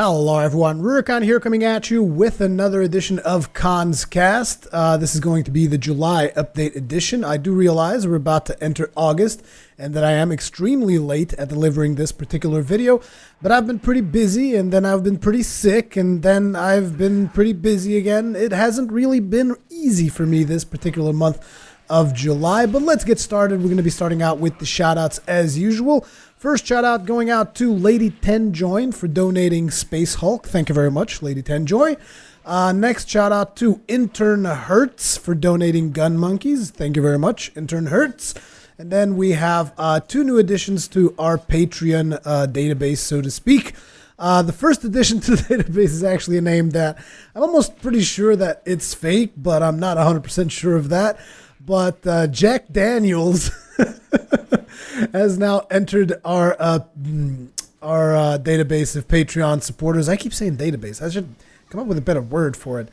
Hello everyone, Rurikhan here coming at you with another edition of Kast. This is going to be the July update edition. I do realize we're about to enter August and that I am extremely late at delivering this particular video, but I've been pretty busy and then I've been pretty sick and then I've been pretty busy again. It hasn't really been easy for me this particular month of July, but let's get started. We're going to be starting out with the shout-outs as usual. First shout-out going out to Lady 10 Join for donating Space Hulk. Thank you very much, Lady 10 Joy. Next shout-out to Intern Hertz for donating Gun Monkeys. Thank you very much, Intern Hertz. And then we have two new additions to our Patreon database, so to speak. The first addition to the database is actually a name that I'm almost pretty sure that it's fake, but I'm not 100% sure of that. But Jack Daniels has now entered our database of Patreon supporters. I keep saying database. I should come up with a better word for it.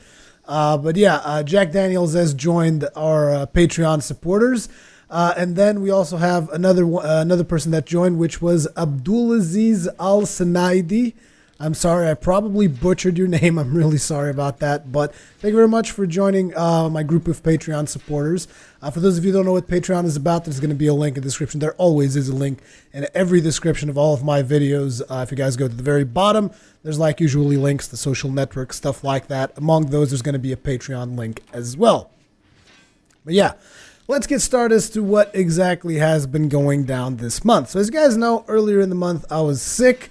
But yeah, Jack Daniels has joined our Patreon supporters. And then we also have another person that joined, which was Abdulaziz Al-Sanaidi. I'm sorry, I probably butchered your name. I'm really sorry about that. But thank you very much for joining my group of Patreon supporters. For those of you who don't know what Patreon is about, there's going to be a link in the description. There always is a link in every description of all of my videos. If you guys go to the very bottom, there's like usually links to social networks, stuff like that. Among those, there's going to be a Patreon link as well. But yeah, let's get started as to what exactly has been going down this month. So as you guys know, earlier in the month, I was sick.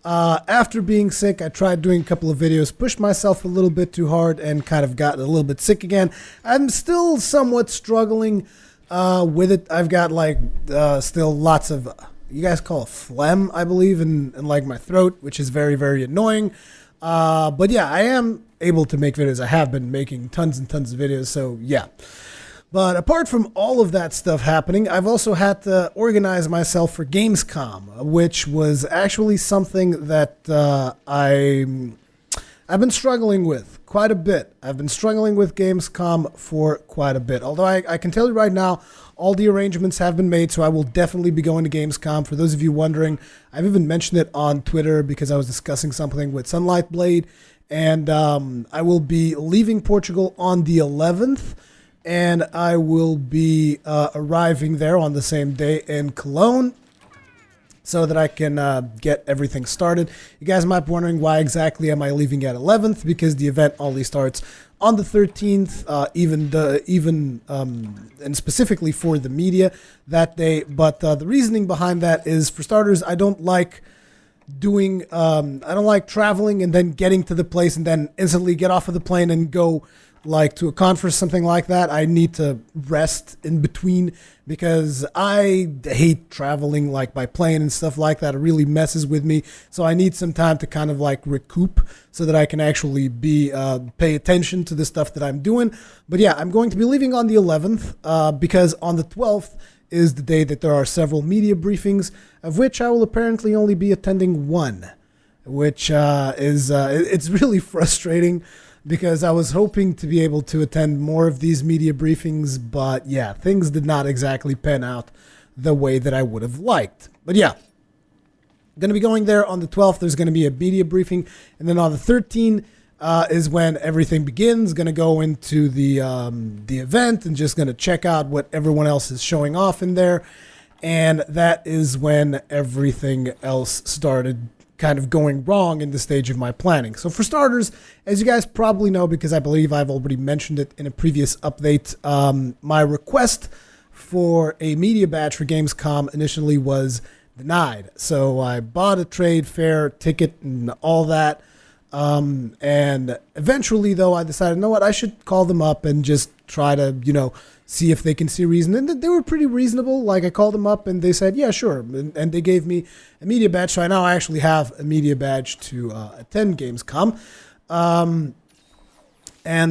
After being sick, I tried doing a couple of videos, pushed myself a little bit too hard and kind of got a little bit sick again. I'm still somewhat struggling with it. I've got like still lots of, you guys call it phlegm, I believe, in like my throat, which is very, very annoying. But yeah, I am able to make videos. I have been making tons and tons of videos, so yeah. But apart from all of that stuff happening, I've also had to organize myself for Gamescom, which was actually something that I've been struggling with quite a bit. I've been struggling with Gamescom for quite a bit. Although I can tell you right now, all the arrangements have been made, so I will definitely be going to Gamescom. For those of you wondering, I've even mentioned it on Twitter because I was discussing something with Sunlight Blade, and I will be leaving Portugal on the 11th. And I will be arriving there on the same day in Cologne so that I can get everything started. You guys might be wondering why exactly am I leaving at 11th, because the event only starts on the 13th, and specifically for the media that day. But the reasoning behind that is, for starters, I don't like traveling and then getting to the place and then instantly get off of the plane and go like to a conference, something like that. I need to rest in between because I hate traveling like by plane and stuff like that. It really messes with me. So I need some time to kind of like recoup so that I can actually pay attention to the stuff that I'm doing. But yeah, I'm going to be leaving on the 11th because on the 12th is the day that there are several media briefings, of which I will apparently only be attending one, which it's really frustrating, because I was hoping to be able to attend more of these media briefings, but yeah, things did not exactly pan out the way that I would have liked. But yeah, going to be going there on the 12th. There's going to be a media briefing, and then on the 13th is when everything begins. Going to go into the event and just going to check out what everyone else is showing off in there, and that is when everything else started kind of going wrong in the stage of my planning. So for starters, as you guys probably know, because I believe I've already mentioned it in a previous update, my request for a media badge for Gamescom initially was denied. So I bought a trade fair ticket and all that. And eventually, though, I decided, you know what, I should call them up and just try to, see if they can see reason. And they were pretty reasonable. Like, I called them up and they said, yeah, sure. And they gave me a media badge. So I now actually have a media badge to attend Gamescom. And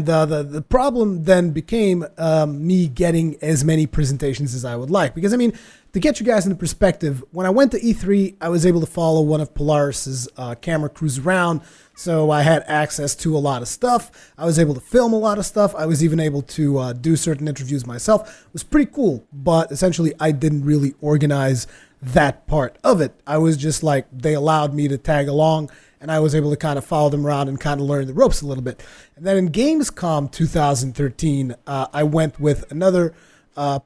the problem then became me getting as many presentations as I would like. Because, I mean, to get you guys into perspective, when I went to E3, I was able to follow one of Polaris's camera crews around. So I had access to a lot of stuff. I was able to film a lot of stuff. I was even able to do certain interviews myself. It was pretty cool. But essentially, I didn't really organize that part of it. I was just like, they allowed me to tag along, and I was able to kind of follow them around and kind of learn the ropes a little bit. And then in Gamescom 2013, I went with another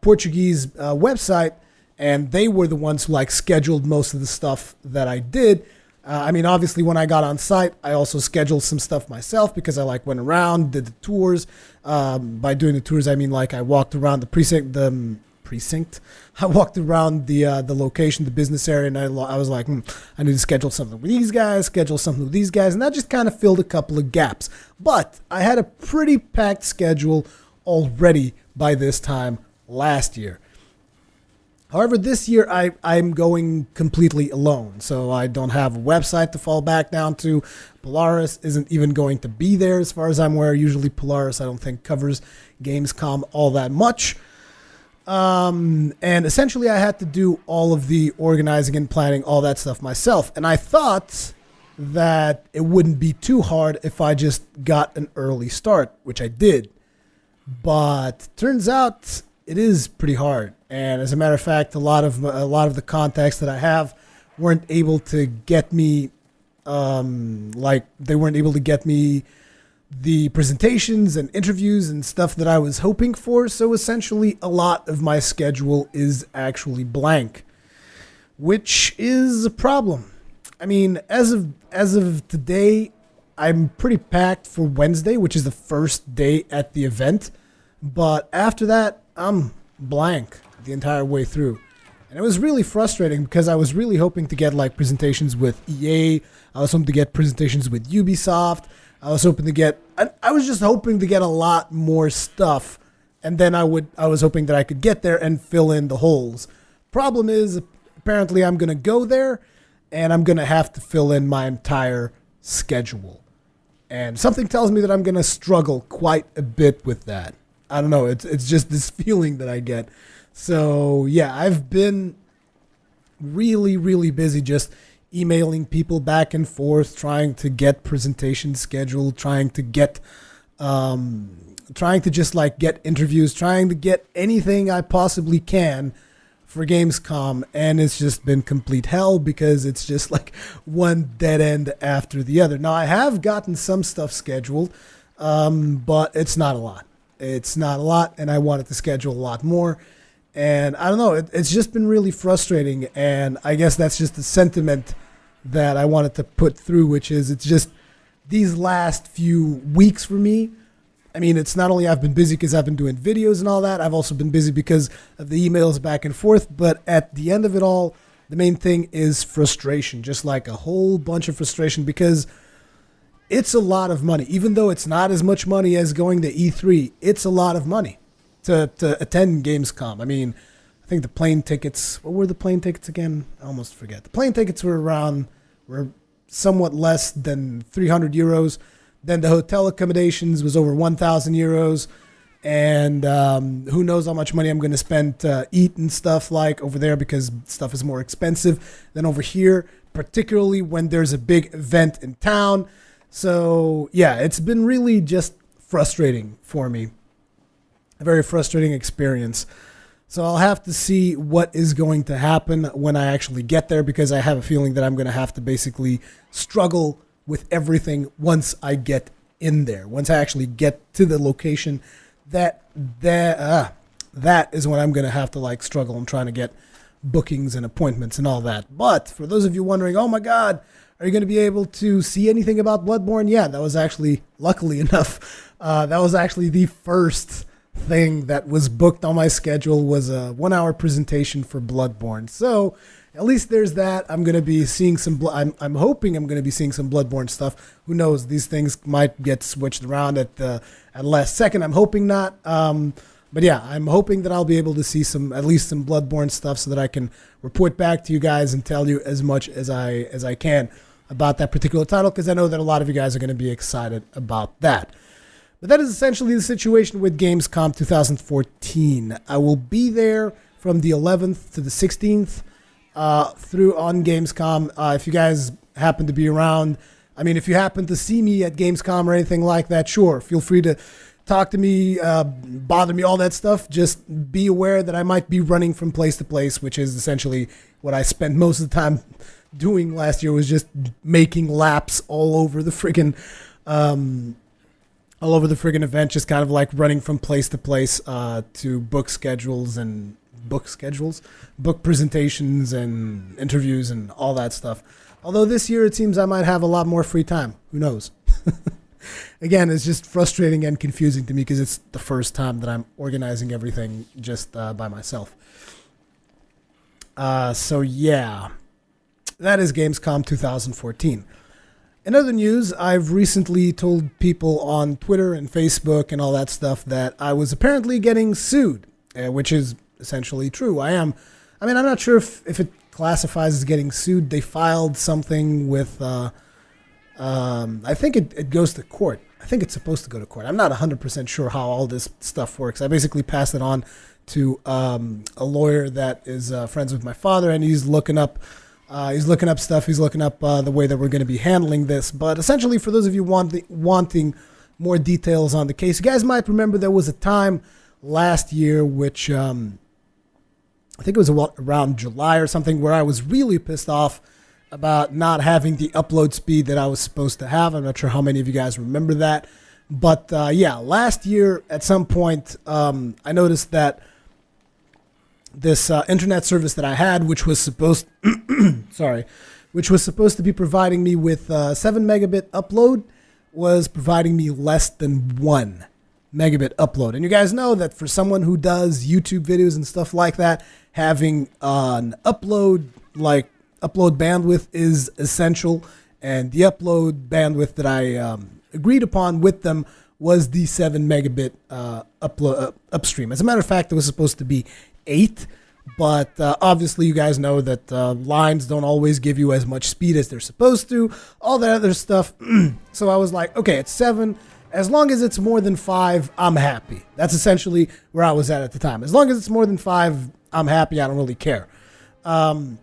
Portuguese website, and they were the ones who like scheduled most of the stuff that I did. I mean, obviously, when I got on site, I also scheduled some stuff myself because I like went around, did the tours. By doing the tours, I mean like I walked around the precinct. I walked around the location, the business area, and I was like, I need to schedule something with these guys, and that just kind of filled a couple of gaps. But I had a pretty packed schedule already by this time last year. However, this year I'm going completely alone, so I don't have a website to fall back down to. Polaris isn't even going to be there as far as I'm aware. Usually Polaris, I don't think, covers Gamescom all that much. And essentially I had to do all of the organizing and planning, all that stuff myself. And I thought that it wouldn't be too hard if I just got an early start, which I did. But turns out it is pretty hard. And as a matter of fact, a lot of the contacts that I have weren't able to get me, they weren't able to get me the presentations and interviews and stuff that I was hoping for. So essentially, a lot of my schedule is actually blank, which is a problem. I mean, as of today, I'm pretty packed for Wednesday, which is the first day at the event. But after that, I'm blank the entire way through. And it was really frustrating because I was really hoping to get like presentations with EA. I was hoping to get presentations with Ubisoft. I was just hoping to get a lot more stuff. And then I was hoping that I could get there and fill in the holes. Problem is, apparently I'm going to go there and I'm going to have to fill in my entire schedule. And something tells me that I'm going to struggle quite a bit with that. I don't know. It's just this feeling that I get. So, yeah, I've been really, really busy just emailing people back and forth, trying to get presentations scheduled, trying to just like get interviews, trying to get anything I possibly can for Gamescom. And it's just been complete hell because it's just like one dead end after the other. Now, I have gotten some stuff scheduled, but it's not a lot. It's not a lot, and I wanted to schedule a lot more. And I don't know, it's just been really frustrating, and I guess that's just the sentiment that I wanted to put through, which is it's just these last few weeks for me. I mean, it's not only I've been busy because I've been doing videos and all that, I've also been busy because of the emails back and forth, but at the end of it all, the main thing is frustration, just like a whole bunch of frustration because it's a lot of money. Even though it's not as much money as going to E3, it's a lot of money to attend Gamescom. I mean, I think the plane tickets, what were the plane tickets again? I almost forget. The plane tickets were somewhat less than 300 euros. Then the hotel accommodations was over 1,000 euros. And who knows how much money I'm going to spend to eat and stuff like over there because stuff is more expensive than over here, particularly when there's a big event in town. So, yeah, it's been really just frustrating for me. A very frustrating experience. So I'll have to see what is going to happen when I actually get there because I have a feeling that I'm going to have to basically struggle with everything once I get in there. Once I actually get to the location, that is when I'm going to have to like struggle and trying to get bookings and appointments and all that. But for those of you wondering, oh my God, are you going to be able to see anything about Bloodborne? Yeah, that was actually, luckily enough, that was actually the first thing that was booked on my schedule was a 1-hour presentation for Bloodborne. So at least there's that. I'm going to be seeing some, I'm hoping I'm going to be seeing some Bloodborne stuff. Who knows? These things might get switched around at last second. I'm hoping not. But yeah, I'm hoping that I'll be able to see at least some Bloodborne stuff so that I can report back to you guys and tell you as much as I can about that particular title, because I know that a lot of you guys are going to be excited about that. But that is essentially the situation with Gamescom 2014. I will be there from the 11th to the 16th through on Gamescom. If you guys happen to be around, I mean, if you happen to see me at Gamescom or anything like that, sure, feel free to talk to me, bother me, all that stuff, just be aware that I might be running from place to place, which is essentially what I spent most of the time doing last year, was just making laps all over the friggin' event, just kind of like running from place to place to book presentations and interviews and all that stuff. Although this year it seems I might have a lot more free time. Who knows? Again, it's just frustrating and confusing to me because it's the first time that I'm organizing everything just by myself. So yeah, that is Gamescom 2014. In other news, I've recently told people on Twitter and Facebook and all that stuff that I was apparently getting sued, which is essentially true. I'm not sure if it classifies as getting sued. They filed something with, I think it goes to court. I think it's supposed to go to court. I'm not 100% sure how all this stuff works. I basically passed it on to a lawyer that is friends with my father, and he's looking up stuff. He's looking up the way that we're going to be handling this. But essentially, for those of you wanting more details on the case, you guys might remember there was a time last year, which I think it was around July or something, where I was really pissed off about not having the upload speed that I was supposed to have. I'm not sure how many of you guys remember that. But yeah, last year at some point, I noticed that this internet service that I had, which was supposed to be providing me with 7 megabit upload, was providing me less than 1 megabit upload. And you guys know that for someone who does YouTube videos and stuff like that, having an upload bandwidth is essential. And the upload bandwidth that I agreed upon with them was the 7 megabit upstream. As a matter of fact, it was supposed to be 8, but obviously you guys know that lines don't always give you as much speed as they're supposed to, all that other stuff. So I was like, okay, it's 7. As long as it's more than 5, I'm happy. That's essentially where I was at the time. As long as it's more than 5, I'm happy. I don't really care. And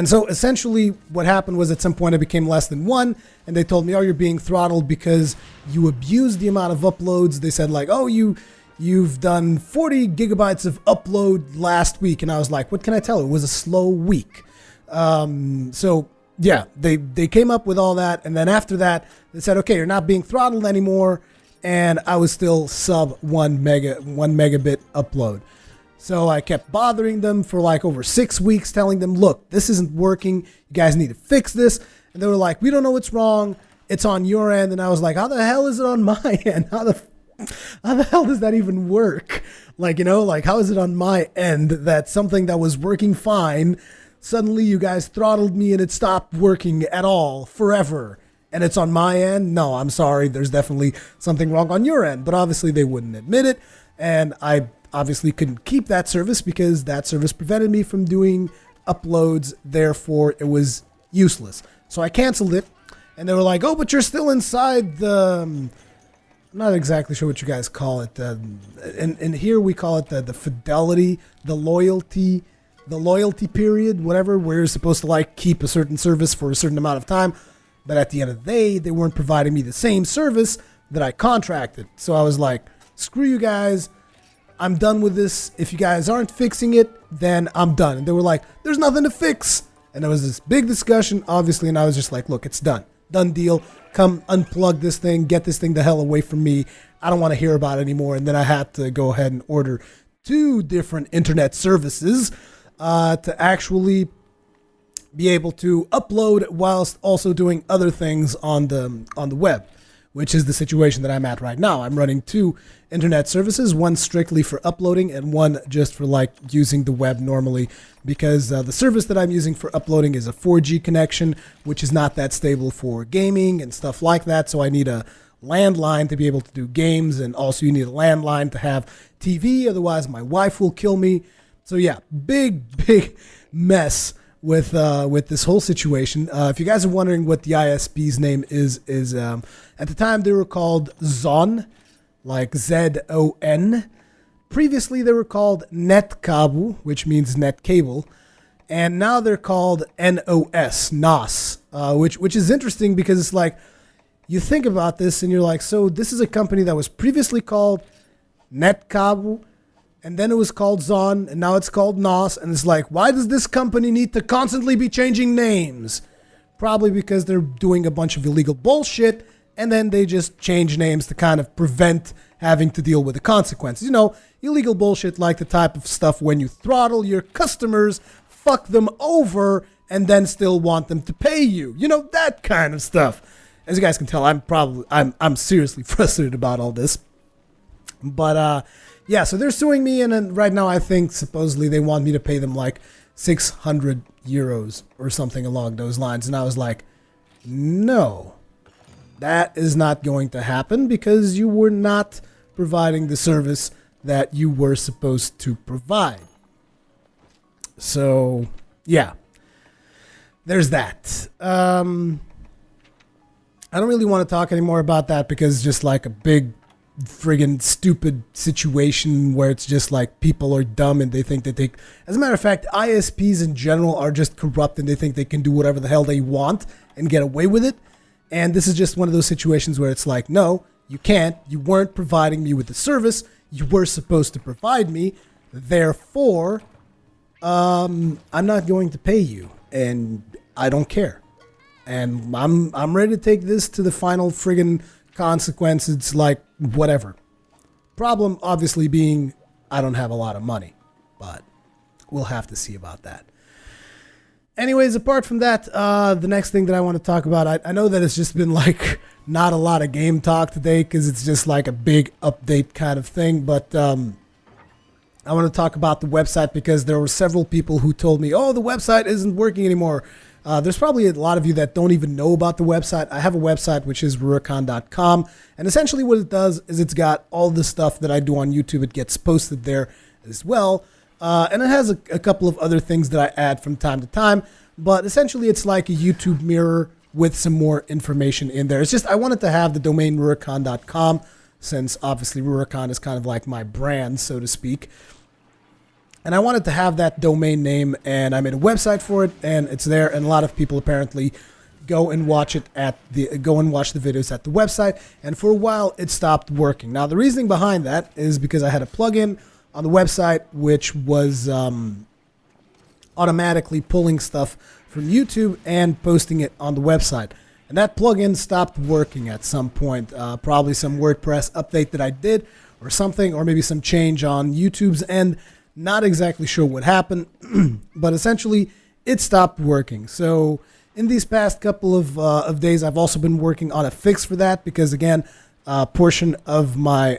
so essentially what happened was at some point it became less than 1, and they told me, oh, you're being throttled because you abused the amount of uploads. They said like, oh, you've done 40 gigabytes of upload last week. And I was like, what can I tell you? It was a slow week. So yeah, they came up with all that. And then after that, they said, okay, you're not being throttled anymore. And I was still sub 1 megabit upload. So I kept bothering them for like over 6 weeks, telling them, look, this isn't working. You guys need to fix this. And they were like, we don't know what's wrong. It's on your end. And I was like, how the hell is it on my end? How the hell does that even work? How is it on my end that something that was working fine, suddenly you guys throttled me and it stopped working at all forever? And it's on my end? No, I'm sorry. There's definitely something wrong on your end. But obviously they wouldn't admit it. And I obviously couldn't keep that service because that service prevented me from doing uploads. Therefore, it was useless. So I canceled it. And they were like, oh, but you're still inside the... I'm not exactly sure what you guys call it. And here we call it the fidelity, the loyalty period, whatever, where you're supposed to like keep a certain service for a certain amount of time. But at the end of the day, they weren't providing me the same service that I contracted. So I was like, screw you guys. I'm done with this. If you guys aren't fixing it, then I'm done. And they were like, there's nothing to fix. And there was this big discussion, obviously. And I was just like, look, it's done. Done deal. Come unplug this thing. Get this thing the hell away from me. I don't want to hear about it anymore. And then I had to go ahead and order 2 different internet services to actually be able to upload whilst also doing other things on the web, which is the situation that I'm at right now. I'm running 2 internet services, one strictly for uploading and one just for like using the web normally, because the service that I'm using for uploading is a 4G connection, which is not that stable for gaming and stuff like that. So I need a landline to be able to do games, and also you need a landline to have TV, otherwise my wife will kill me. So yeah, big mess with this whole situation. If you guys are wondering what the ISP's name is at the time they were called Zon, like Z-O-N. Previously they were called Netcable, which means net cable, and now they're called NOS, which is interesting because it's like you think about this and you're like, so this is a company that was previously called Netcable, and then it was called Zon, and now it's called NOS, and it's like, why does this company need to constantly be changing names? Probably because they're doing a bunch of illegal bullshit, and then they just change names to kind of prevent having to deal with the consequences. You know, illegal bullshit like the type of stuff when you throttle your customers, fuck them over, and then still want them to pay you. You know, that kind of stuff. As you guys can tell, I'm seriously frustrated about all this. But yeah, so they're suing me, and then right now I think supposedly they want me to pay them like 600 euros or something along those lines. And I was like, no, that is not going to happen because you were not providing the service that you were supposed to provide. So yeah, there's that. I don't really want to talk anymore about that because it's just like a big friggin' stupid situation where it's just like people are dumb and they think that they, as a matter of fact, ISPs in general are just corrupt and they think they can do whatever the hell they want and get away with it. And this is just one of those situations where it's like, no, you can't. You weren't providing me with the service you were supposed to provide me. Therefore, I'm not going to pay you, and I don't care. And I'm ready to take this to the final friggin' consequence. It's like whatever. Problem obviously being I don't have a lot of money, but we'll have to see about that. Anyways, apart from that, the next thing that I want to talk about, I know that it's just been like not a lot of game talk today because it's just like a big update kind of thing, but I want to talk about the website because there were several people who told me, oh, the website isn't working anymore. There's probably a lot of you that don't even know about the website. I have a website, which is Rurikhan.com. And essentially what it does is it's got all the stuff that I do on YouTube. It gets posted there as well. And it has a couple of other things that I add from time to time. But essentially it's like a YouTube mirror with some more information in there. It's just I wanted to have the domain Rurikhan.com since obviously Rurikhan is kind of like my brand, so to speak. And I wanted to have that domain name, and I made a website for it, and it's there. And a lot of people apparently go and watch the videos at the website. And for a while, it stopped working. Now, the reasoning behind that is because I had a plugin on the website which was automatically pulling stuff from YouTube and posting it on the website. And that plugin stopped working at some point. Probably some WordPress update that I did, or something, or maybe some change on YouTube's end. Not exactly sure what happened, but essentially it stopped working. So in these past couple of days, I've also been working on a fix for that because, again, a portion of my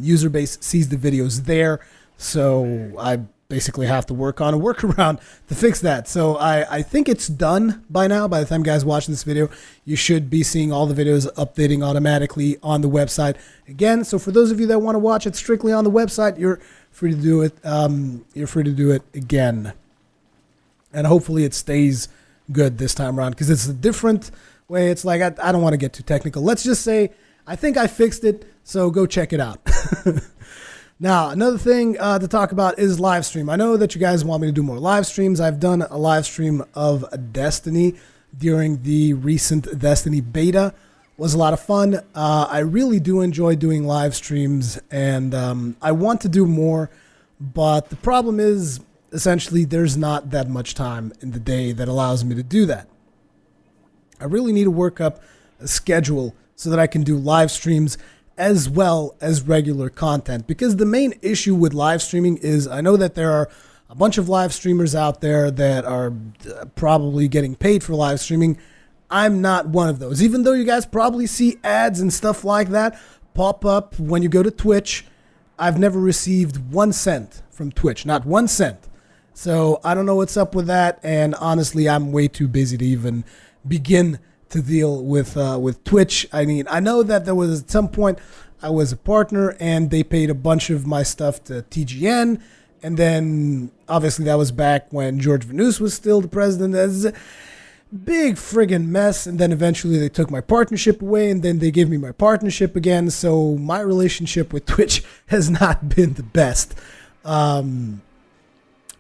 user base sees the videos there. So I basically have to work on a workaround to fix that. So I think it's done by now. By the time you guys watch this video, you should be seeing all the videos updating automatically on the website again. So for those of you that want to watch it strictly on the website, you're free to do it. You're free to do it again. And hopefully it stays good this time around because it's a different way. It's like, I don't want to get too technical. Let's just say, I think I fixed it. So go check it out. Now, another thing to talk about is live stream. I know that you guys want me to do more live streams. I've done a live stream of Destiny during the recent Destiny beta. It was a lot of fun. I really do enjoy doing live streams, and I want to do more, but the problem is essentially there's not that much time in the day that allows me to do that. I really need to work up a schedule so that I can do live streams as well as regular content, because the main issue with live streaming is I know that there are a bunch of live streamers out there that are probably getting paid for live streaming. I'm not one of those, even though you guys probably see ads and stuff like that pop up when you go to Twitch. I've never received 1 cent from Twitch, not 1 cent. So I don't know what's up with that, and honestly, I'm way too busy to even begin to deal with Twitch. I mean, I know that there was at some point I was a partner and they paid a bunch of my stuff to TGN, and then obviously that was back when George Vanous was still the president. That's a big friggin' mess, and then eventually they took my partnership away, and then they gave me my partnership again. So my relationship with Twitch has not been the best. And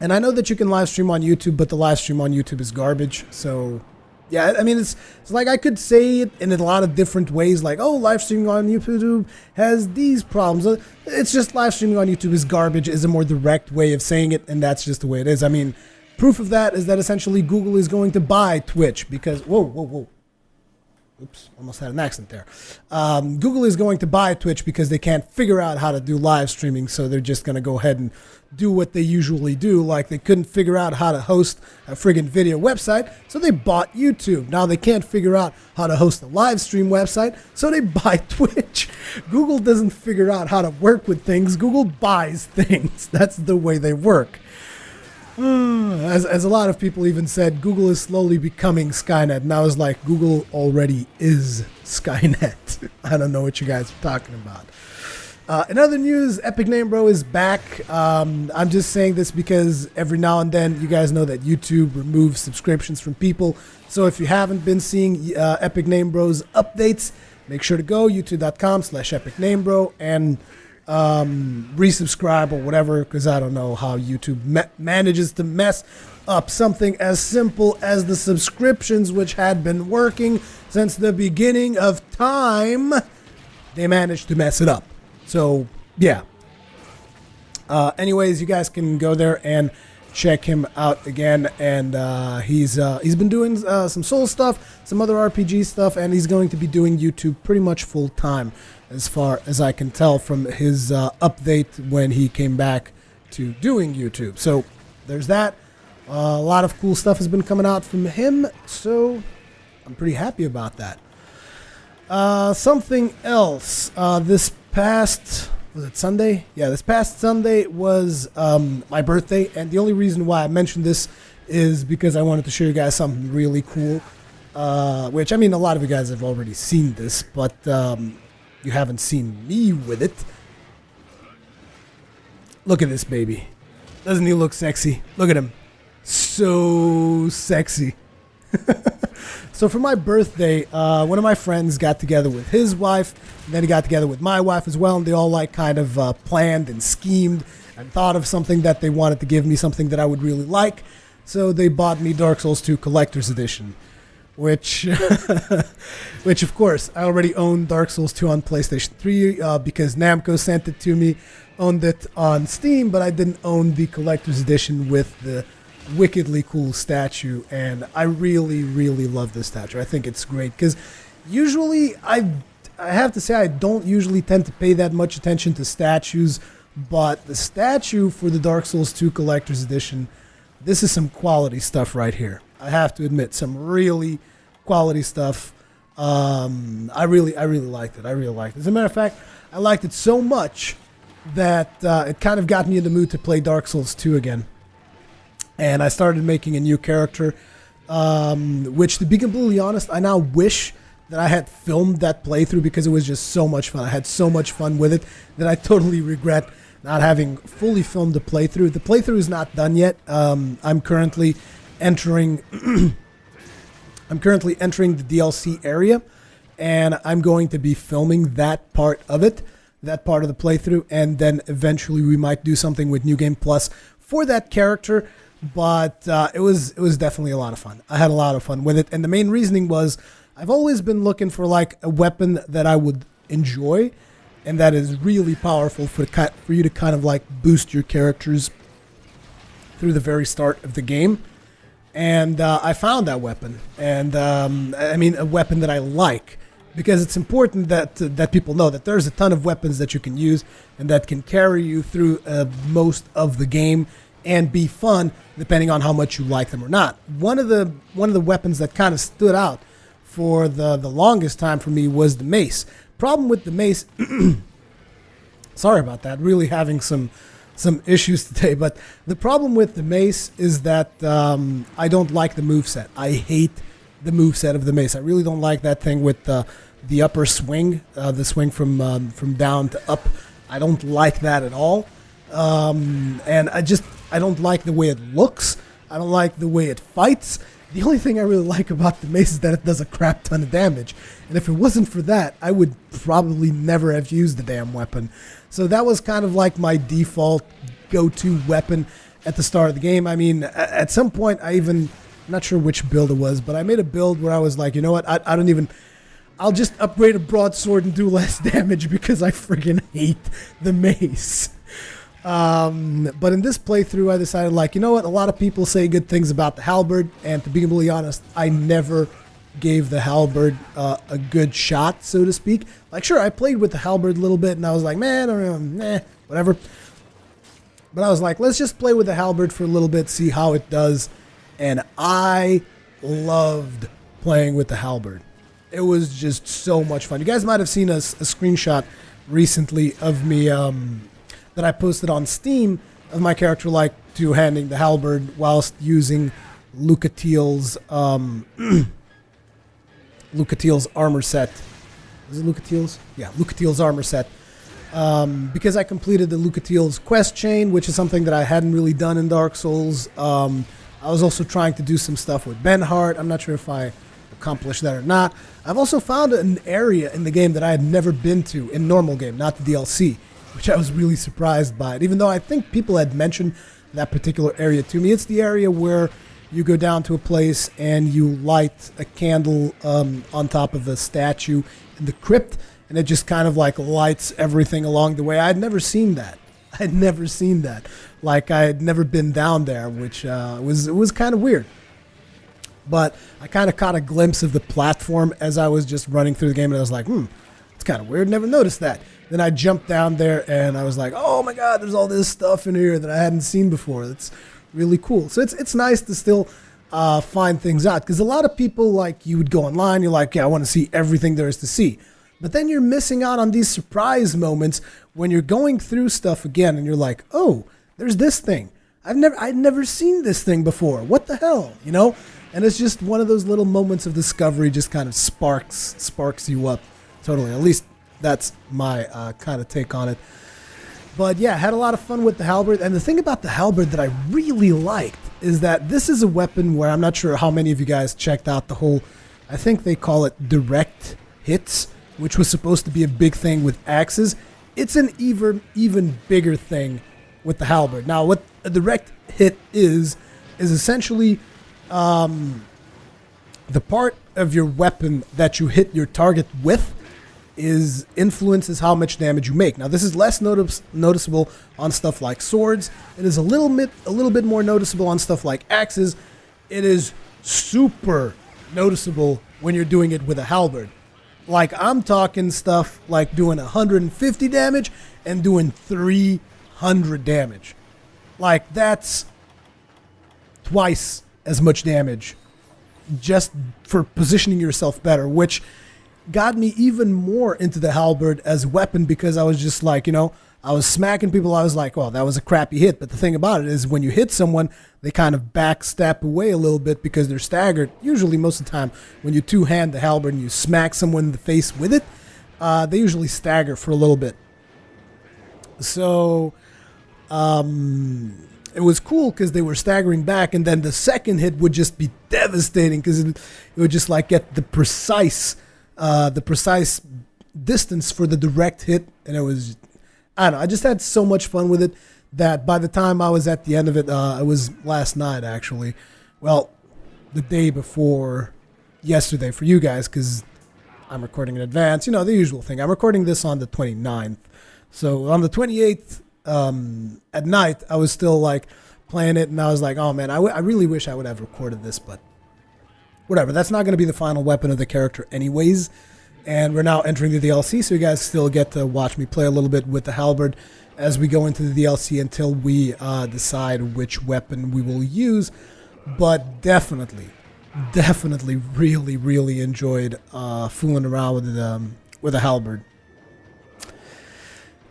I know that you can live stream on YouTube, but the live stream on YouTube is garbage. So Yeah, I mean, it's like I could say it in a lot of different ways, like, oh, live streaming on YouTube has these problems. It's just live streaming on YouTube is garbage, is a more direct way of saying it, and that's just the way it is. I mean, proof of that is that essentially Google is going to buy Twitch because, whoa. Oops, almost had an accident there. Google is going to buy Twitch because they can't figure out how to do live streaming, so they're just going to go ahead and do what they usually do. Like they couldn't figure out how to host a friggin' video website, so they bought YouTube. Now they can't figure out how to host a live stream website, so they buy Twitch. Google doesn't figure out how to work with things. Google buys things. That's the way they work. As a lot of people even said, Google is slowly becoming Skynet. And I was like, Google already is Skynet. I don't know what you guys are talking about. In other news, Epic Name Bro is back. I'm just saying this because every now and then you guys know that YouTube removes subscriptions from people. So if you haven't been seeing Epic Name Bro's updates, make sure to go youtube.com/epicnamebro and resubscribe or whatever, because I don't know how YouTube manages to mess up something as simple as the subscriptions, which had been working since the beginning of time. They managed to mess it up. So yeah. Anyways, you guys can go there and check him out again, and he's been doing some Soul stuff, some other RPG stuff, and he's going to be doing YouTube pretty much full time, as far as I can tell from his update when he came back to doing YouTube. So there's that. A lot of cool stuff has been coming out from him, so I'm pretty happy about that. Something else. This past, was it Sunday? Yeah, this past Sunday was my birthday, and the only reason why I mentioned this is because I wanted to show you guys something really cool, which, I mean, a lot of you guys have already seen this, but you haven't seen me with it. Look at this baby. Doesn't he look sexy? Look at him. So sexy. So for my birthday, one of my friends got together with his wife, and then he got together with my wife as well, and they all like kind of planned and schemed and thought of something that they wanted to give me, something that I would really like. So they bought me Dark Souls 2 Collector's Edition, which of course I already own Dark Souls 2 on PlayStation 3 because Namco sent it to me. Owned it on Steam, but I didn't own the Collector's Edition with the wickedly cool statue, and I really love this statue. I think it's great because usually I have to say I don't usually tend to pay that much attention to statues, but the statue for the Dark Souls 2 Collector's Edition, this is some quality stuff right here. I have to admit, some really quality stuff. I really liked it. As a matter of fact, I liked it so much that it kind of got me in the mood to play Dark Souls 2 again. And I started making a new character, which, to be completely honest, I now wish that I had filmed that playthrough because it was just so much fun. I had so much fun with it that I totally regret not having fully filmed the playthrough. The playthrough is not done yet. I'm currently entering the DLC area, and I'm going to be filming that part of it, that part of the playthrough, and then eventually we might do something with New Game Plus for that character. But it was definitely a lot of fun. I had a lot of fun with it, and the main reasoning was I've always been looking for like a weapon that I would enjoy, and that is really powerful for you to kind of like boost your characters through the very start of the game. And I found that weapon, and I mean a weapon that I like, because it's important that people know that there's a ton of weapons that you can use and that can carry you through most of the game and be fun depending on how much you like them or not. One of the weapons that kind of stood out for the longest time for me was the mace. Problem with the mace, sorry about that, really having some issues today, but the problem with the mace is that I don't like the moveset. I hate the moveset of the mace. I really don't like that thing with the upper swing, the swing from down to up. I don't like that at all. And I don't like the way it looks. I don't like the way it fights. The only thing I really like about the mace is that it does a crap ton of damage. And if it wasn't for that, I would probably never have used the damn weapon. So that was kind of like my default go-to weapon at the start of the game. I mean, at some point I even I'm not sure which build it was, but I made a build where I was like, you know what, I don't even, I'll just upgrade a broadsword and do less damage because I friggin' hate the mace. But in this playthrough, I decided, like, you know what, a lot of people say good things about the halberd, and to be completely honest, I never gave the halberd a good shot, so to speak. Like, sure, I played with the halberd a little bit, and I was like, man, I don't know, whatever. But I was like, let's just play with the halberd for a little bit, see how it does. And I loved playing with the halberd. It was just so much fun. You guys might have seen a screenshot recently of me that I posted on Steam of my character like two-handing the halberd whilst using Lucatiel's Lucatiel's armor set. Is it Lucatiel's? Yeah, Lucatiel's armor set. Because I completed the Lucatiel's quest chain, which is something that I hadn't really done in Dark Souls. I was also trying to do some stuff with Benhart. I'm not sure if I accomplished that or not. I've also found an area in the game that I had never been to in normal game, not the DLC, which I was really surprised by it, even though I think people had mentioned that particular area to me. It's the area where you go down to a place and you light a candle on top of a statue in the crypt, and it just kind of like lights everything along the way. I had never seen that. Like, I had never been down there, which was kind of weird. But I kind of caught a glimpse of the platform as I was just running through the game, and I was like, it's kind of weird. Never noticed that. Then I jumped down there, and I was like, oh my god, there's all this stuff in here that I hadn't seen before. That's really cool. So it's nice to still find things out, because a lot of people, like, you would go online, you're like, yeah, I want to see everything there is to see. But then you're missing out on these surprise moments when you're going through stuff again, and you're like, oh, there's this thing. I'd never seen this thing before. What the hell, you know? And it's just one of those little moments of discovery, just kind of sparks you up. Totally. At least that's my kind of take on it. But yeah, had a lot of fun with the halberd. And the thing about the halberd that I really liked is that this is a weapon where I'm not sure how many of you guys checked out the whole, I think they call it direct hits, which was supposed to be a big thing with axes. It's an even bigger thing with the halberd. Now, what a direct hit is essentially the part of your weapon that you hit your target with influences how much damage you make. Now, this is less noticeable on stuff like swords. It is a little bit more noticeable on stuff like axes. It is super noticeable when you're doing it with a halberd. Like, I'm talking stuff like doing 150 damage and doing 300 damage. Like, that's twice as much damage just for positioning yourself better, which got me even more into the halberd as a weapon, because I was just like, you know, I was smacking people. I was like, well, that was a crappy hit. But the thing about it is when you hit someone, they kind of backstep away a little bit because they're staggered. Usually, most of the time, when you two-hand the halberd and you smack someone in the face with it, they usually stagger for a little bit. So it was cool because they were staggering back, and then the second hit would just be devastating because it would just like get the precise distance for the direct hit, and it was, I don't know, I just had so much fun with it that by the time I was at the end of it, it was last night actually. Well, the day before yesterday for you guys, because I'm recording in advance. You know, the usual thing. I'm recording this on the 29th. So on the 28th at night, I was still like playing it, and I was like, oh man, I really wish I would have recorded this, but whatever. That's not going to be the final weapon of the character anyways. And we're now entering the DLC, so you guys still get to watch me play a little bit with the halberd as we go into the DLC until we decide which weapon we will use. But definitely really enjoyed fooling around with a halberd.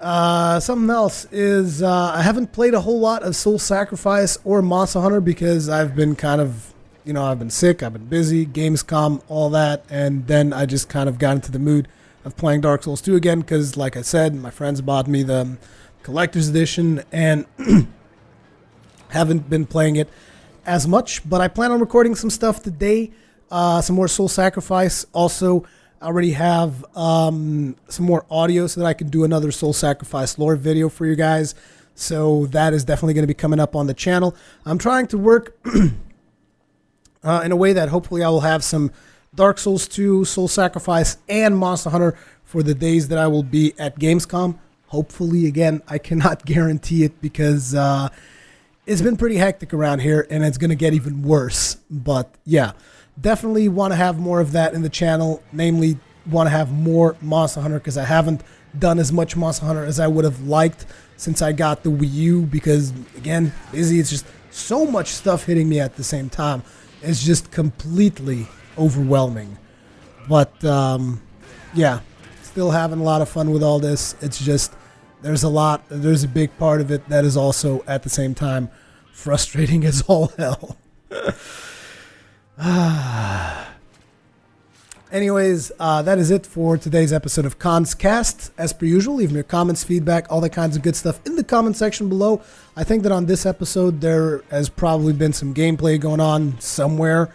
Something else is I haven't played a whole lot of Soul Sacrifice or Monster Hunter because I've been kind of, you know, I've been sick, I've been busy, Gamescom, all that, and then I just kind of got into the mood of playing Dark Souls 2 again because, like I said, my friends bought me the collector's edition and haven't been playing it as much, but I plan on recording some stuff today, some more Soul Sacrifice. Also, I already have some more audio so that I can do another Soul Sacrifice lore video for you guys, so that is definitely going to be coming up on the channel. I'm trying to work in a way that hopefully I will have some Dark Souls 2, Soul Sacrifice, and Monster Hunter for the days that I will be at Gamescom. Hopefully, again, I cannot guarantee it because it's been pretty hectic around here, and it's going to get even worse. But yeah, definitely want to have more of that in the channel, namely want to have more Monster Hunter because I haven't done as much Monster Hunter as I would have liked since I got the Wii U because, again, busy. It's just so much stuff hitting me at the same time. It's just completely overwhelming. But, yeah, still having a lot of fun with all this. It's just, there's a big part of it that is also, at the same time, frustrating as all hell. Anyways, that is it for today's episode of Kast. As per usual, leave me your comments, feedback, all that kinds of good stuff in the comment section below. I think that on this episode, there has probably been some gameplay going on somewhere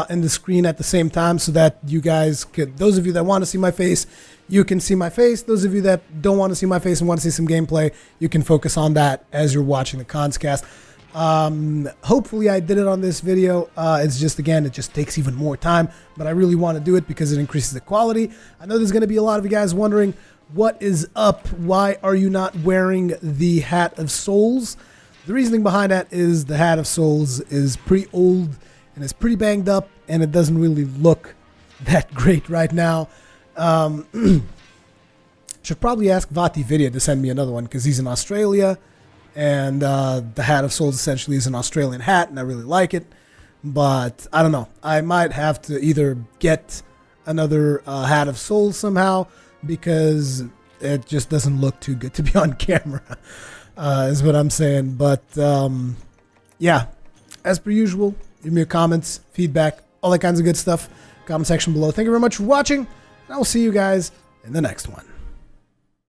in the screen at the same time so that you guys could, those of you that want to see my face, you can see my face. Those of you that don't want to see my face and want to see some gameplay, you can focus on that as you're watching the Kast. Hopefully I did it on this video. It's just, again, it just takes even more time, but I really want to do it because it increases the quality. I know there's going to be a lot of you guys wondering what is up. Why are you not wearing the Hat of Souls? The reasoning behind that is the Hat of Souls is pretty old and it's pretty banged up and it doesn't really look that great right now. Should probably ask Vati Vidya to send me another one because he's in Australia. And the Hat of Souls essentially is an Australian hat, and I really like it. But I don't know. I might have to either get another Hat of Souls somehow because it just doesn't look too good to be on camera, is what I'm saying. But yeah, as per usual, leave me your comments, feedback, all that kinds of good stuff. Comment section below. Thank you very much for watching, and I will see you guys in the next one.